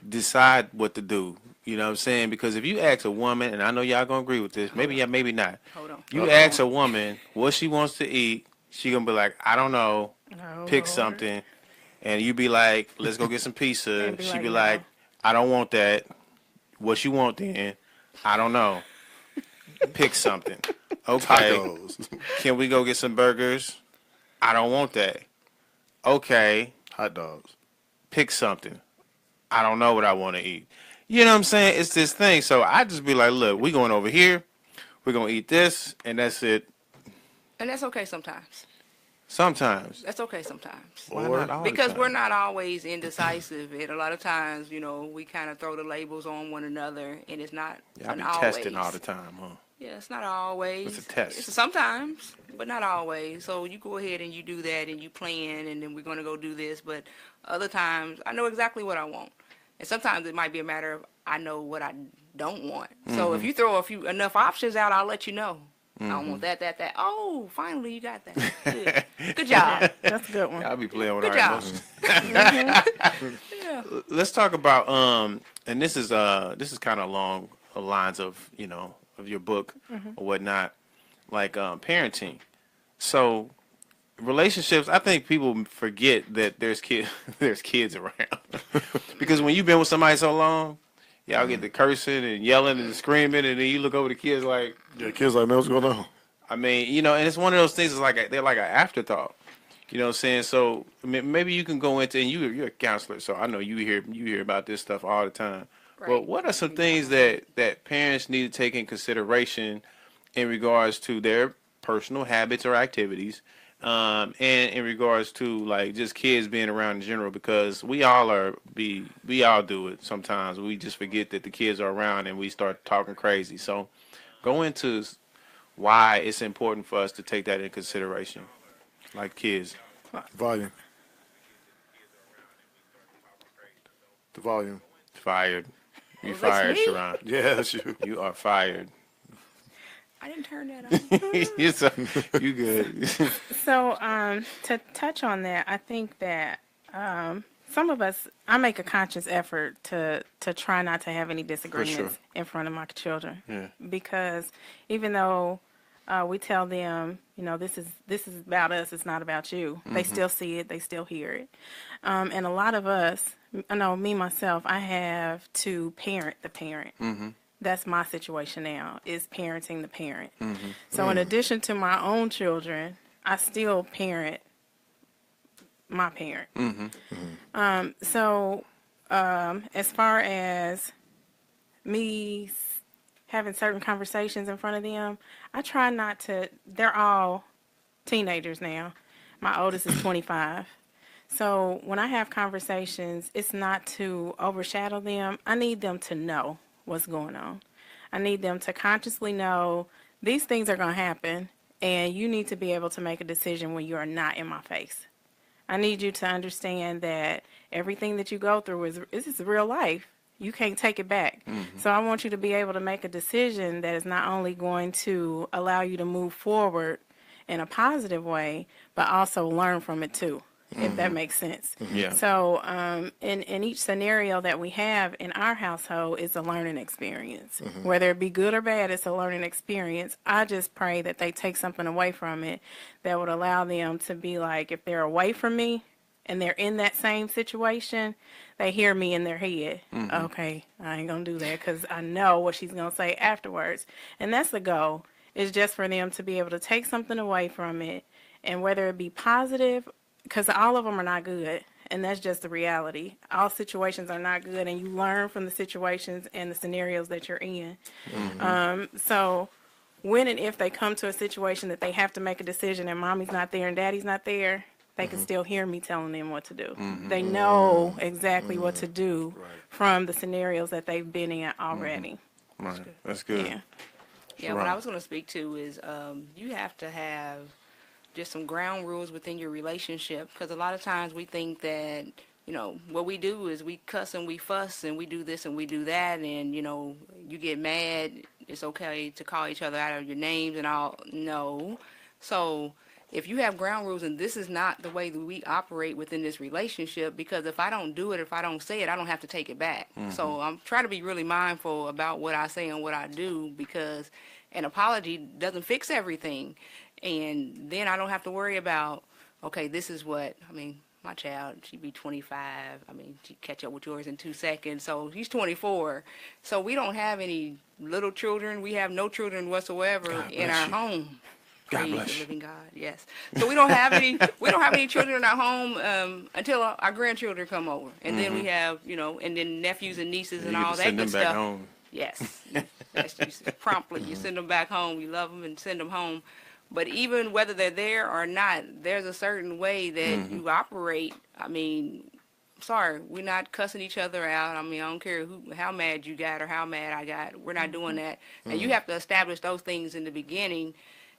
decide what to do. You know what I'm saying? Because if you ask a woman, and I know y'all gonna agree with this, maybe not. Hold on. You ask a woman what she wants to eat, she gonna be like, I don't know, pick something. And you be like, let's go get some pizza. She be like, I don't want that. What you want then? I don't know. Pick something. Okay. Tacos. Can we go get some burgers? I don't want that. Okay. Hot dogs. Pick something. I don't know what I want to eat. You know what I'm saying? It's this thing. So I just be like, look, we going over here. We're going to eat this, and that's it. And that's okay sometimes. Sometimes. That's okay sometimes. Why not all Because the time? we're not always indecisive, and a lot of times, we kind of throw the labels on one another, and it's not Y'all an be always. testing all the time, huh? Yeah, it's not always. It's a test. It's sometimes, but not always. So you go ahead and you do that, and you plan, and then we're going to go do this. But other times, I know exactly what I want. And sometimes it might be a matter of I know what I don't want. So if you throw enough options out, I'll let you know. I don't want that. Oh, finally you got that. Good job. That's a good one. I'll be playing with Good our job. emotions. Yeah. Let's talk about and this is kind of along the lines of of your book or whatnot, like parenting. So relationships, I think people forget that there's kids around because when you've been with somebody so long, y'all get to cursing and yelling and screaming, and then you look over the kids like, Yeah, kids like, man, what's going on? I mean, and it's one of those things. It's like they're like an afterthought. You know what I'm saying? So maybe you can go into, and you're a counselor, so I know you hear about this stuff all the time. Right. But what are some things that parents need to take in consideration in regards to their personal habits or activities, and in regards to like just kids being around in general? Because we all do it sometimes. We just forget that the kids are around and we start talking crazy. So go into why it's important for us to take that in consideration, like kids. Volume. The volume. Fired. You Was that fired, me? Sharon. Yeah, that's you. You are fired. I didn't turn that on. You good. So, to touch on that, I think that some of us, I make a conscious effort to try not to have any disagreements in front of my children. Yeah. Because even though we tell them, this is about us, it's not about you, they still see it, they still hear it. And a lot of us, I know me, myself, I have to parent the parent. That's my situation now, is parenting the parent. So in addition to my own children, I still parent my parent. So as far as me having certain conversations in front of them, I try not to, they're all teenagers now. My oldest is 25. So when I have conversations, it's not to overshadow them. I need them to know what's going on. I need them to consciously know these things are going to happen, and you need to be able to make a decision when you are not in my face. I need you to understand that everything that you go through is real life. You can't take it back. So I want you to be able to make a decision that is not only going to allow you to move forward in a positive way, but also learn from it too. if that makes sense. Yeah. So in each scenario that we have in our household is a learning experience. Whether it be good or bad, it's a learning experience. I just pray that they take something away from it that would allow them to be like, if they're away from me and they're in that same situation, they hear me in their head. Okay, I ain't going to do that because I know what she's going to say afterwards. And that's the goal, is just for them to be able to take something away from it. And whether it be positive, because all of them are not good, and that's just the reality. All situations are not good, and you learn from the situations and the scenarios that you're in. So when and if they come to a situation that they have to make a decision and mommy's not there and daddy's not there, they can still hear me telling them what to do. They know exactly what to do from the scenarios that they've been in already. Right. That's good. Yeah. Yeah, what I was going to speak to is you have to have just some ground rules within your relationship, because a lot of times we think that, you know, what we do is we cuss and we fuss and we do this and we do that, and, you know, you get mad, it's okay to call each other out of your names and all. No. So if you have ground rules, and this is not the way that we operate within this relationship, because if I don't do it, if I don't say it, I don't have to take it back. So I'm trying to be really mindful about what I say and what I do, because an apology doesn't fix everything. And then I don't have to worry about, okay, this is what, I mean, my child, she'd be 25. I mean, she'd catch up with yours in 2 seconds. So he's 24. So we don't have any little children. We have no children whatsoever in our home. God bless the you. living God, yes. So we don't have any children in our home until our grandchildren come over. And then we have, you know, and then nephews and nieces and You all get to that send good them back stuff. home. Yes. That's promptly. You send them back home. You love them and send them home. But even whether they're there or not, there's a certain way that you operate. I mean, sorry, we're not cussing each other out. I mean, I don't care how mad you got or how mad I got. We're not doing that. And you have to establish those things in the beginning.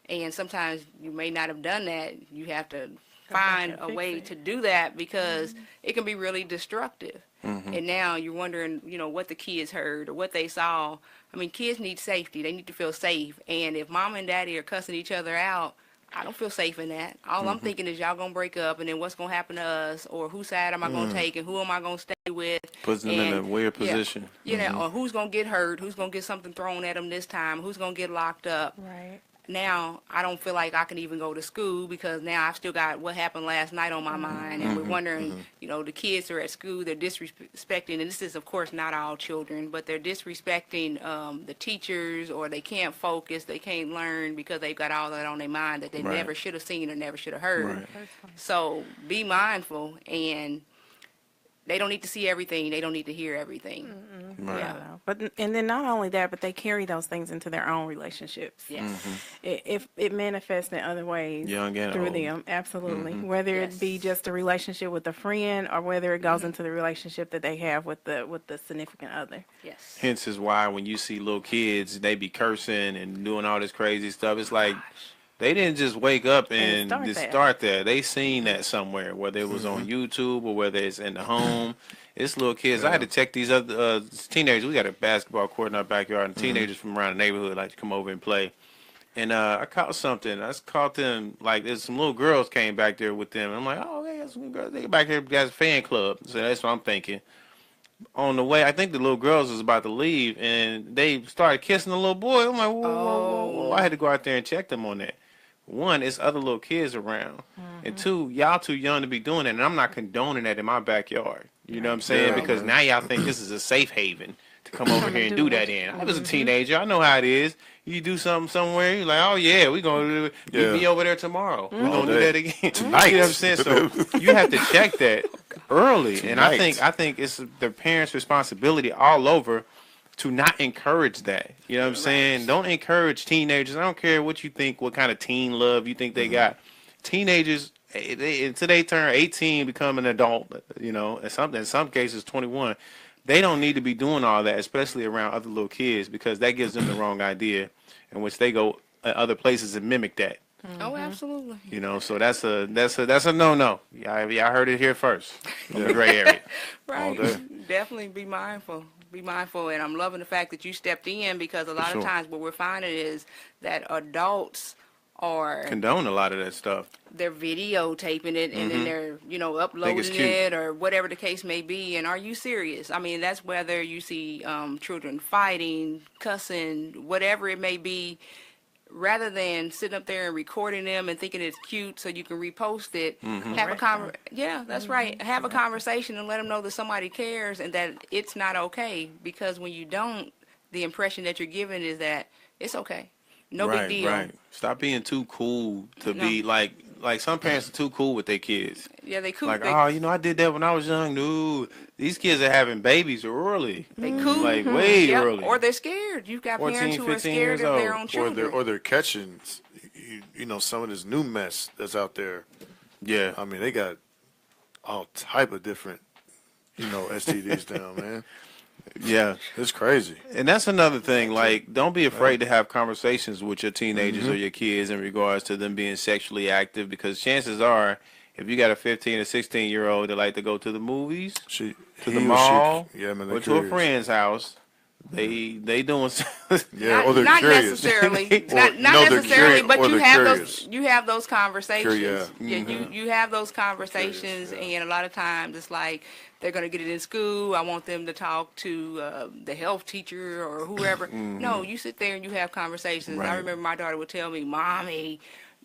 And sometimes you may not have done that. You have to find a way to do that, because it can be really destructive. And now you're wondering, you know, what the kids heard or what they saw. I mean, kids need safety. They need to feel safe. And if mom and daddy are cussing each other out, I don't feel safe in that. All I'm thinking is y'all going to break up, and then what's going to happen to us, or whose side am I going to take, and who am I going to stay with? Puts them in a weird position. Yeah, or who's going to get hurt, who's going to get something thrown at them this time, who's going to get locked up. Right. Now I don't feel like I can even go to school, because now I've still got what happened last night on my mind, and we're wondering, you know, the kids are at school, they're disrespecting, and this is of course not all children, but they're disrespecting the teachers, or they can't focus, they can't learn because they've got all that on their mind that they never should have seen or never should have heard. So be mindful, and they don't need to see everything. They don't need to hear everything. Right. Yeah. But and then not only that, but they carry those things into their own relationships. Yes. If it manifests in other ways Young and through old. them, absolutely. Whether it be just a relationship with a friend, or whether it goes into the relationship that they have with the significant other. Yes. Hence is why when you see little kids, they be cursing and doing all this crazy stuff. It's like they didn't just wake up and start that. They seen that somewhere, whether it was on YouTube or whether it's in the home. It's little kids. I had to check these other teenagers. We got a basketball court in our backyard, and teenagers from around the neighborhood like to come over and play. And I caught something. I caught them, like, there's some little girls came back there with them. And I'm like, oh, hey, that's some girls. They back here, guys, fan club. So that's what I'm thinking. On the way, I think the little girls was about to leave, and they started kissing the little boy. I'm like, whoa. I had to go out there and check them on that. One, it's other little kids around. And two, y'all too young to be doing that, and I'm not condoning that in my backyard. You know what I'm saying? Because now y'all think this is a safe haven to come over here and do that in. I was a teenager. I know how it is. You do something somewhere, you're like, oh, yeah, we're going to do it. We'll be over there tomorrow. We're going to do that again. Tonight. You know what I'm saying? So you have to check that early. And I think it's the parents' responsibility all over to not encourage that. You know what I'm saying? Don't encourage teenagers. I don't care what you think, what kind of teen love you think they got. Teenagers, until they turn 18, become an adult, you know, in some cases 21, they don't need to be doing all that, especially around other little kids, because that gives them the wrong idea, in which they go other places and mimic that. Oh, absolutely. You know, so that's a no. Y'all heard it here first from the gray area. Right. Definitely be mindful. Be mindful, and I'm loving the fact that you stepped in, because a lot of times what we're finding is that adults or condone a lot of that stuff. they're videotaping it and then they're, uploading it or whatever the case may be. And are you serious? I mean, that's whether you see children fighting, cussing, whatever it may be, rather than sitting up there and recording them and thinking it's cute so you can repost it. Have a that's right. Have a conversation and let them know that somebody cares and that it's not okay, because when you don't, the impression that you're giving is that it's okay. No big deal. Right. Stop being too cool to be like some parents are too cool with their kids. Yeah, they cool. Like, I did that when I was young. Dude, these kids are having babies early. They cool. Like, way early. Or they're scared. You've got 14, parents who are scared of their own children. Or they're catching, some of this new mess that's out there. Yeah. I mean, they got all type of different, STDs down, man. Yeah, it's crazy. And that's another thing. Like, don't be afraid to have conversations with your teenagers or your kids in regards to them being sexually active, because chances are, if you got a 15 or 16-year-old that like to go to the movies, to the mall, or to a friend's house, they doing or they're not curious. Necessarily, not necessarily, but you have those conversations. You have those conversations, and a lot of times it's like they're going to get it in school. I want them to talk to the health teacher or whoever. No, you sit there and you have conversations. I remember my daughter would tell me, "Mommy,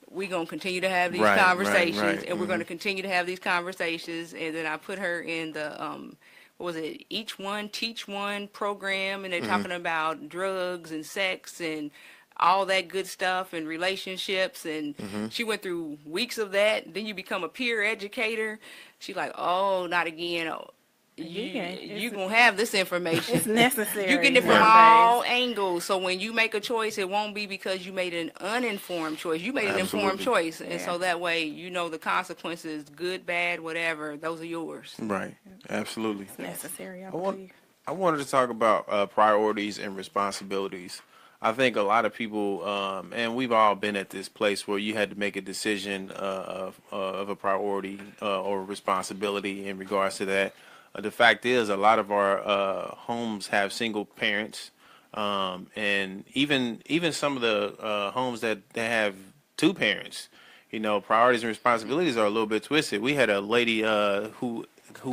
we're going to continue to have these conversations, and we're going to continue to have these conversations." And then I put her in the what was it, Each One Teach One program, and they're talking about drugs and sex and all that good stuff and relationships, and she went through weeks of that. Then you become a peer educator. She's like, "Oh, not again. Oh, you gonna have this information. It's necessary. You get it from all angles. So when you make a choice, it won't be because you made an uninformed choice. You made an informed choice, and so that way the consequences, good, bad, whatever. Those are yours. Right. Absolutely. It's necessary. I believe. I wanted to talk about priorities and responsibilities. I think a lot of people, and we've all been at this place where you had to make a decision of a priority or responsibility in regards to that. The fact is, a lot of our homes have single parents, and even some of the homes that have two parents, priorities and responsibilities are a little bit twisted. We had a lady who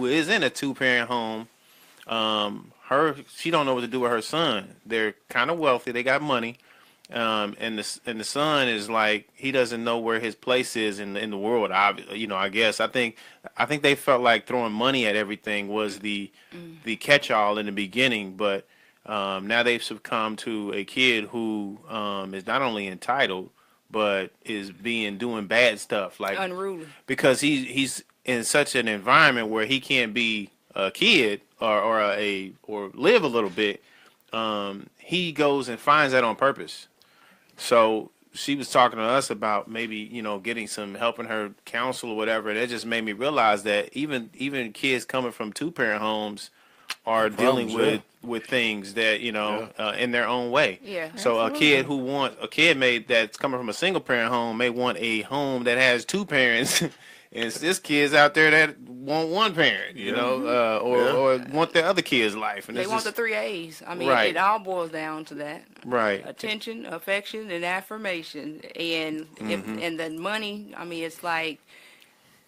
is in a two-parent home. She don't know what to do with her son. They're kind of wealthy. They got money. And the son is like, he doesn't know where his place is in the world. I guess I think they felt like throwing money at everything was the catch-all in the beginning, but now they've succumbed to a kid who is not only entitled but is doing bad stuff, like unruly, because he's in such an environment where he can't be a kid or live a little bit. He goes and finds that on purpose. So she was talking to us about maybe, getting some, helping her counsel or whatever. That just made me realize that even kids coming from two-parent homes are dealing with things that, in their own way. Yeah. So a kid that's coming from a single-parent home may want a home that has two parents. And this kid's out there that want one parent, or want their other kid's life. And they want the 3 A's. I mean, it all boils down to that. Right. Attention, affection, and affirmation. And and the money, I mean, it's like,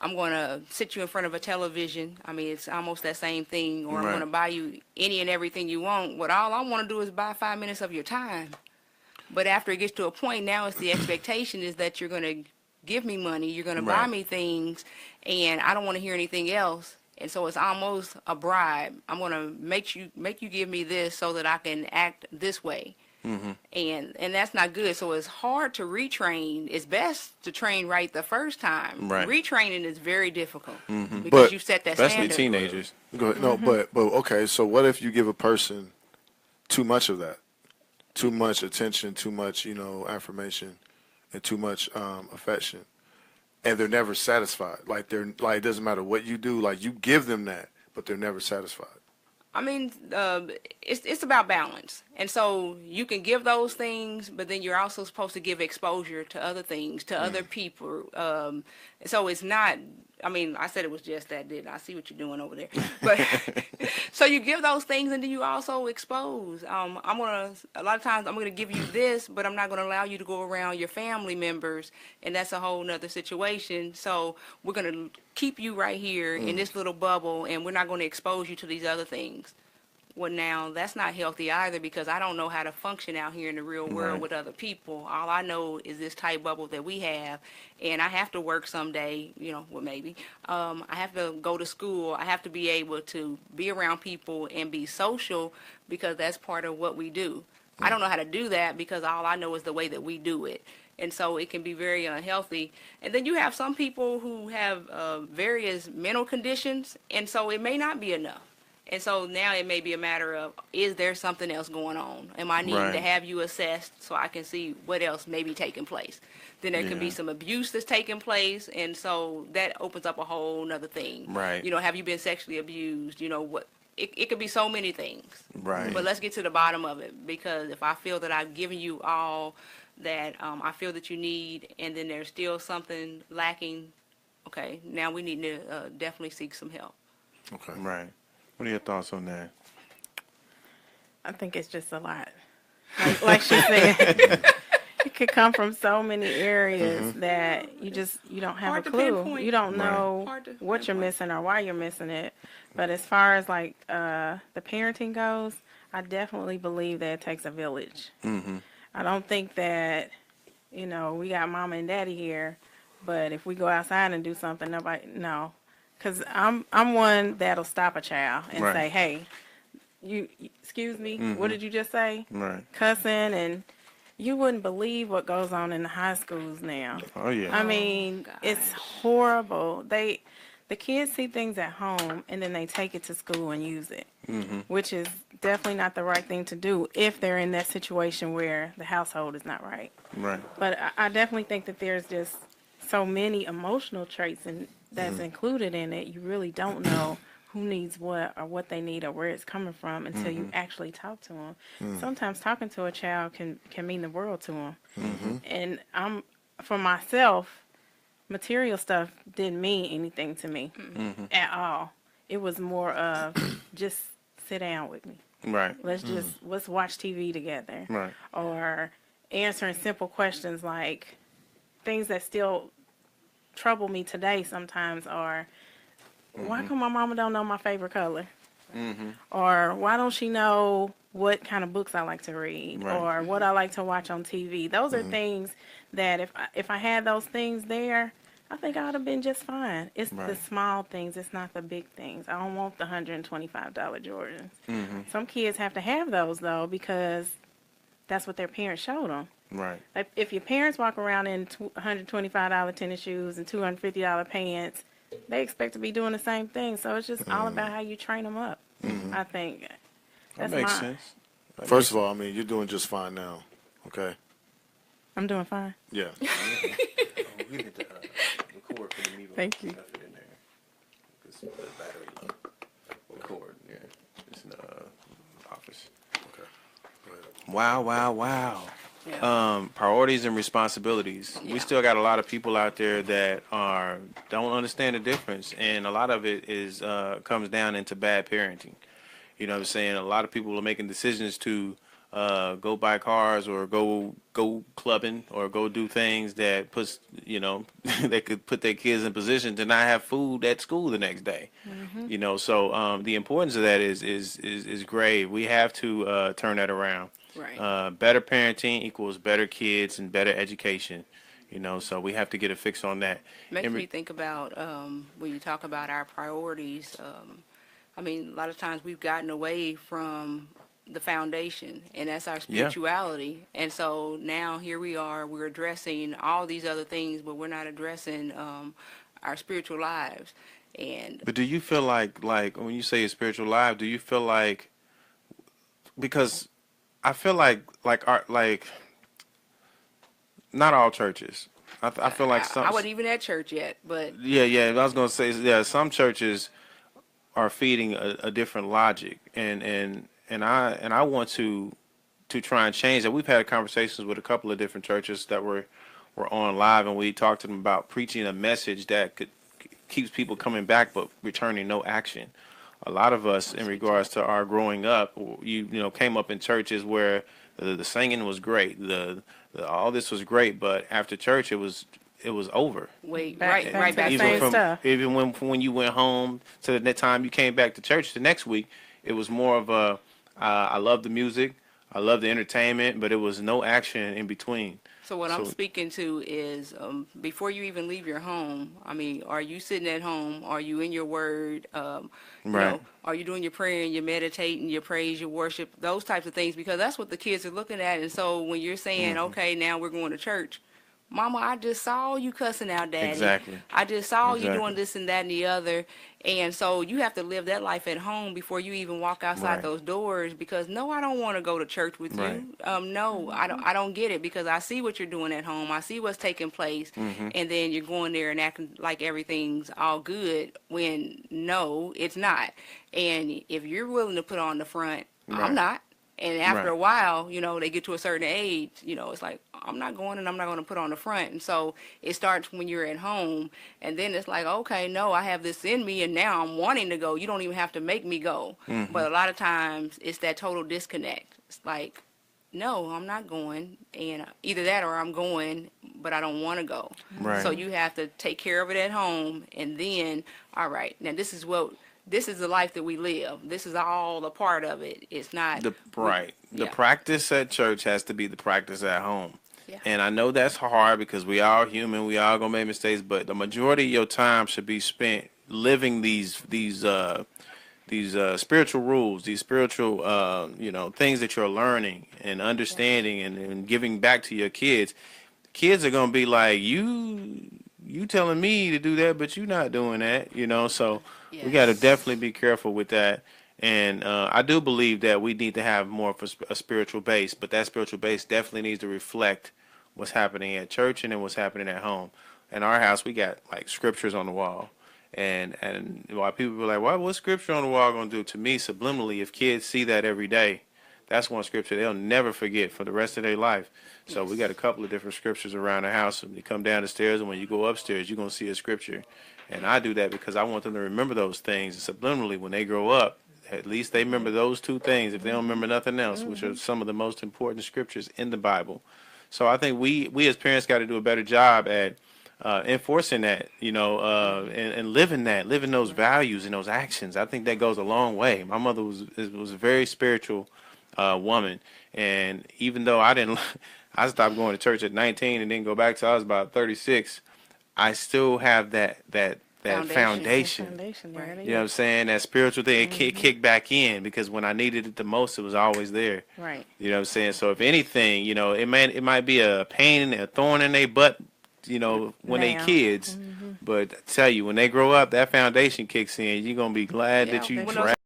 I'm going to sit you in front of a television. I mean, it's almost that same thing. Or I'm going to buy you any and everything you want. What all I want to do is buy 5 minutes of your time. But after it gets to a point, now it's the expectation is that you're going to give me money, you're going to buy me things, and I don't want to hear anything else. And so it's almost a bribe. I'm going to make you give me this so that I can act this way. And that's not good. So it's hard to retrain. It's best to train right the first time. Right. Retraining is very difficult because you set that especially standard. Teenagers. Go ahead. No, but okay. So what if you give a person too much of that, too much attention, too much affirmation, and too much affection, and they're never satisfied. Like it doesn't matter what you do. Like you give them that, but they're never satisfied. I mean, it's about balance, And so you can give those things, but then you're also supposed to give exposure to other things, to other people. So it's not, I mean, I said it was just that, didn't I? See what you're doing over there. But so you give those things and then you also expose. A lot of times I'm going to give you this, but I'm not going to allow you to go around your family members. And that's a whole nother situation. So we're going to keep you right here in this little bubble, and we're not going to expose you to these other things. Well, now, that's not healthy either, because I don't know how to function out here in the real world with other people. All I know is this tight bubble that we have, and I have to work someday, well, maybe. I have to go to school. I have to be able to be around people and be social, because that's part of what we do. I don't know how to do that because all I know is the way that we do it. And so it can be very unhealthy. And then you have some people who have various mental conditions, and so it may not be enough. And so now it may be a matter of, is there something else going on? Am I needing to have you assessed so I can see what else may be taking place? Then there could be some abuse that's taking place, and so that opens up a whole nother thing. Right. Have you been sexually abused? It could be so many things. Right. But let's get to the bottom of it, because if I feel that I've given you all that I feel that you need, and then there's still something lacking, okay, now we need to definitely seek some help. Okay. Right. What are your thoughts on that? I think it's just a lot. Like she said, it could come from so many areas that you don't have Hard a to clue. pinpoint. You don't Right. know what you're missing or why you're missing it. But as far as like the parenting goes, I definitely believe that it takes a village. I don't think that, we got mama and daddy here, but if we go outside and do something, no. Because I'm one that'll stop a child and say, hey, you excuse me, what did you just say? Right. Cussing, and you wouldn't believe what goes on in the high schools now. Oh, yeah. I mean, it's horrible. The kids see things at home and then they take it to school and use it, which is definitely not the right thing to do if they're in that situation where the household is not right. Right. But I definitely think that there's just so many emotional traits that's included in it. You really don't know who needs what or what they need or where it's coming from until you actually talk to them. Sometimes talking to a child can mean the world to them. And for myself, material stuff didn't mean anything to me at all. It was more of just sit down with me. Right. Let's watch TV together. Right. Or answering simple questions like things that still trouble me today sometimes are, why come my mama don't know my favorite color? Or why don't she know what kind of books I like to read? Right. Or what I like to watch on TV? Those are things that if I had those things there, I think I would have been just fine. It's the small things. It's not the big things. I don't want the $125 Jordans. Some kids have to have those, though, because that's what their parents showed them. Right. Like if your parents walk around in $125 tennis shoes and $250 pants, they expect to be doing the same thing. So it's just all about how you train them up. I think That makes sense. First of all, I mean, you're doing just fine now. Okay. I'm doing fine. Yeah. We need to record for the Mevo. Thank you. Stuff it in there. It's the battery low. Record, yeah. It's in the office. Okay. Go ahead. Wow. Priorities and responsibilities. We still got a lot of people out there that don't understand the difference, and a lot of it is comes down into bad parenting. You know what I'm saying? A lot of people are making decisions to go buy cars or go clubbing or go do things that puts they could put their kids in position to not have food at school the next day. So the importance of that is grave. We have to turn that around. Right. Better parenting equals better kids and better education. So we have to get a fix on that. Makes me think about when you talk about our priorities. I mean, a lot of times we've gotten away from the foundation, and that's our spirituality. And so now here we are, we're addressing all these other things, but we're not addressing our spiritual lives. But do you feel like when you say your spiritual life, do you feel like, because I feel like not all churches. I feel like some. I wasn't even at church yet, but yeah. I was gonna say some churches are feeding a different logic, and I want to to try and change that. We've had conversations with a couple of different churches that were on live, and we talked to them about preaching a message that keeps people coming back but returning no action. A lot of us, in regards to our growing up, you know, came up in churches where the singing was great, all this was great, but after church it was over. Right back back to the to same it. stuff. Even when you went home to the time you came back to church the next week, it was more of a I love the music, I love the entertainment, but it was no action in between. So what I'm speaking to is before you even leave your home, I mean, are you sitting at home? Are you in your word? You know, are you doing your prayer and your meditating, your praise, your worship, those types of things? Because that's what the kids are looking at. And so when you're saying, okay, now we're going to church, Mama, I just saw you cussing out Daddy. Exactly. I just saw you doing this and that and the other. And so you have to live that life at home before you even walk outside those doors, because no, I don't want to go to church with you. No, I don't get it, because I see what you're doing at home. I see what's taking place. And then you're going there and acting like everything's all good when no, it's not. And if you're willing to put on the front, I'm not. And after a while, you know, they get to a certain age, you know, it's like, I'm not going and I'm not going to put on the front. And so it starts when you're at home. And then it's like, okay, no, I have this in me and now I'm wanting to go. You don't even have to make me go. But a lot of times it's that total disconnect. It's like, no, I'm not going. And either that or I'm going, but I don't want to go. So you have to take care of it at home. And then, all right, now this is the life that we live. This is all a part of it. It's not the practice at church has to be the practice at home. Yeah. And I know that's hard because we all human. We all gonna make mistakes, but the majority of your time should be spent living these spiritual rules, these spiritual you know, things that you're learning and understanding and giving back to your kids. Kids are gonna be like, you telling me to do that, but you're not doing that, you know. So we got to definitely be careful with that. And I do believe that we need to have more of a spiritual base, but that spiritual base definitely needs to reflect what's happening at church and then what's happening at home. In our house, we got like scriptures on the wall. And while people be like, well, what's scripture on the wall going to do? To me, subliminally, if kids see that every day, that's one scripture they'll never forget for the rest of their life. So we got a couple of different scriptures around the house. When you come down the stairs and when you go upstairs, you're going to see a scripture. And I do that because I want them to remember those things subliminally when they grow up. At least they remember those two things if they don't remember nothing else, which are some of the most important scriptures in the Bible. So I think we as parents got to do a better job at enforcing that, you know, and living those values and those actions. I think that goes a long way. My mother was a very spiritual woman, and even though I stopped going to church at 19 and didn't go back till I was about 36. I still have that foundation. Right. You know what I'm saying? That spiritual thing kicked back in because when I needed it the most, it was always there. Right. You know what I'm saying? So if anything, you know, it might be a pain and a thorn in their butt, you know, when they kids. But I tell you, when they grow up, that foundation kicks in. You're gonna be glad that you